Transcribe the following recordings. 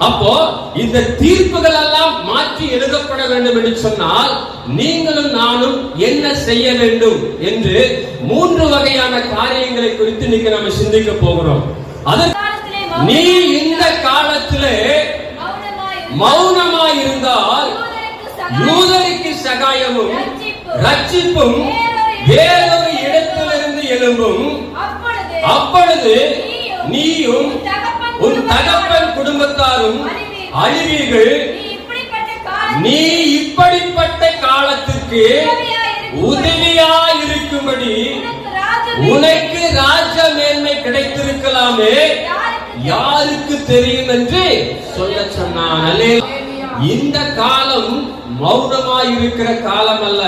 அப்போ இந்த தீர்ப்புகள் எல்லாம் மாற்றி எழுதப்பட வேண்டும் என்று சொன்னால் நீங்களும் நானும் என்ன செய்ய வேண்டும் என்று 3 வகையான காரியங்களை குறித்து இன்னைக்கு நம்ம சிந்திக்க போகிறோம். நீ இந்த காலத்திலே மௌனமாய் இருந்தால் யூதருக்கு சகாயமும் ரட்சிப்பும் வேறொரு இடத்திலிருந்து எழும்பும். அப்பொழுது நீயும் உன் தகப்பன் குடும்பத்தாரும் அழிவீர்கள். நீ இப்படிப்பட்ட காலத்துக்கு உதவியாய் இருக்கும்படி உனக்கு ராஜ மேன்மை கிடைத்திருக்கலாமே, யாருக்கு தெரியும் என்று சொல்ல சொன்னான். இந்த காலம் மௌனமாய் இருக்கிற காலம் அல்ல.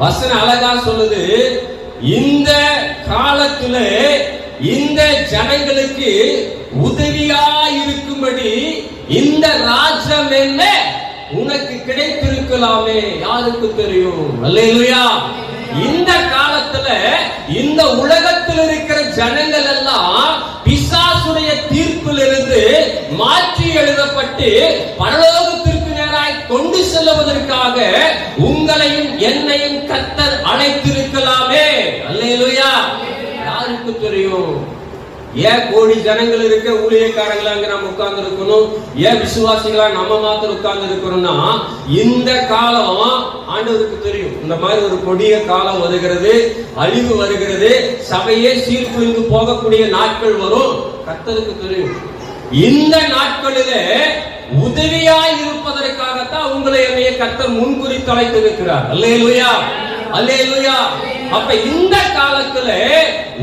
வசனம் அழகா சொல்லுது, இந்த காலத்துல இந்த ஜனங்களுக்கு உதவியாய் இருக்கும்படி இந்த ராஜ்யம் என்ன உனக்கு கிடைத்திருக்கலாமே, யாருக்கு தெரியும். அல்லேலூயா. இந்த காலத்துல இந்த உலகத்தில் இருக்கிற ஜனங்கள் எல்லாம் பிசாசுடைய தீர்ப்பிலிருந்து மாற்றி எழுதப்பட்டு பரலோகத்திற்கு நேராய் கொண்டு செல்வதற்காக உங்களையும் என்னையும் கர்த்தர் அழைத்திருக்கலாமே. அல்லேலூயா. யாருக்கு தெரியும். ஏன் கோடி ஜனங்கள் இருக்க ஊழியக்காரங்களா நம்ம உட்கார்ந்து இருக்கணும், ஏன் விசுவாசிகளா நம்ம மாத்திரம் உட்கார்ந்து இருக்கணும்னா இந்த காலம் ஆண்டவருக்கு தெரியும். இந்த மாதிரி ஒரு கொடிய காலம் வருகிறது, அழிவு வருகிறது, சபையே சீர்குலைந்து போகக்கூடிய நாட்கள் வரும். கர்த்தருக்கு தெரியும். இந்த நாட்களிலே உதவியாய் இருப்பதற்காகத்தான் உங்களை என்னைய கர்த்தர் முன்குறித்து அழைத்திருக்கிறார். அல்லேலூயா, அல்லேலூயா. அப்ப இந்த காலத்துல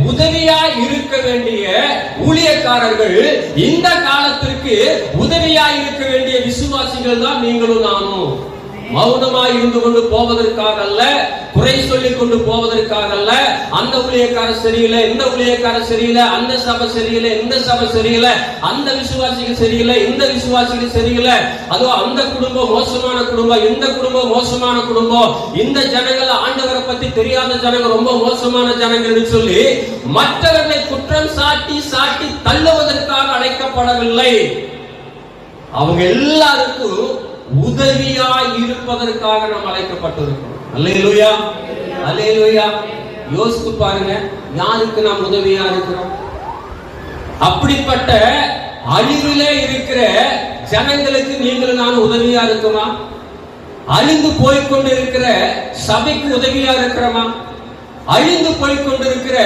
உதவியாய் இருக்க வேண்டிய ஊழியக்காரர்கள், இந்த காலத்திற்கு உதவியாய் இருக்க வேண்டிய விசுவாசிகள் தான் நீங்களும் நானும். மௌனமாய் இருந்து கொண்டு போவதற்காக அல்ல, குறை சொல்லிக் கொண்டு போவதற்காக அல்ல. அந்த ஊழியக்காரர் சரியில்லை, இந்த ஊழியக்காரர் சரியில்லை, அந்த சபை சரியில்லை, இந்த சபை சரியில்லை, அந்த விசுவாசிகள் சரியில்லை, இந்த விசுவாசிகள் சரியில்லை, அதுவும் அந்த குடும்பம் மோசமான குடும்பம், இந்த குடும்பம் மோசமான குடும்பம், இந்த ஜனங்கள் ஆண்டவரை பத்தி தெரியாத ஜனங்கள் ரொம்ப மோசமான ஜனங்கள் சொல்லி மற்றவர்களை குற்றம் சாட்டி சாட்டி தள்ளுவதற்காக அழைக்கப்படவில்லை. அவங்க எல்லாருக்கும் உதவியாய் இருப்பதற்காக நாம் அழைக்கப்பட்டிருக்கிறோம். அல்லேலூயா, அல்லேலூயா. யோசித்து பாருங்க, யாருக்கு நாம் உதவியா இருக்கிறோம்? அப்படிப்பட்ட அழிவிலே இருக்கிற ஜனங்களுக்கு நீங்களும் நான் உதவியா இருக்கிறோமா? அழிந்து போய்கொண்டிருக்கிற சபைக்கு உதவியா இருக்கிறோமா? அழிந்து போய்கொண்டிருக்கிற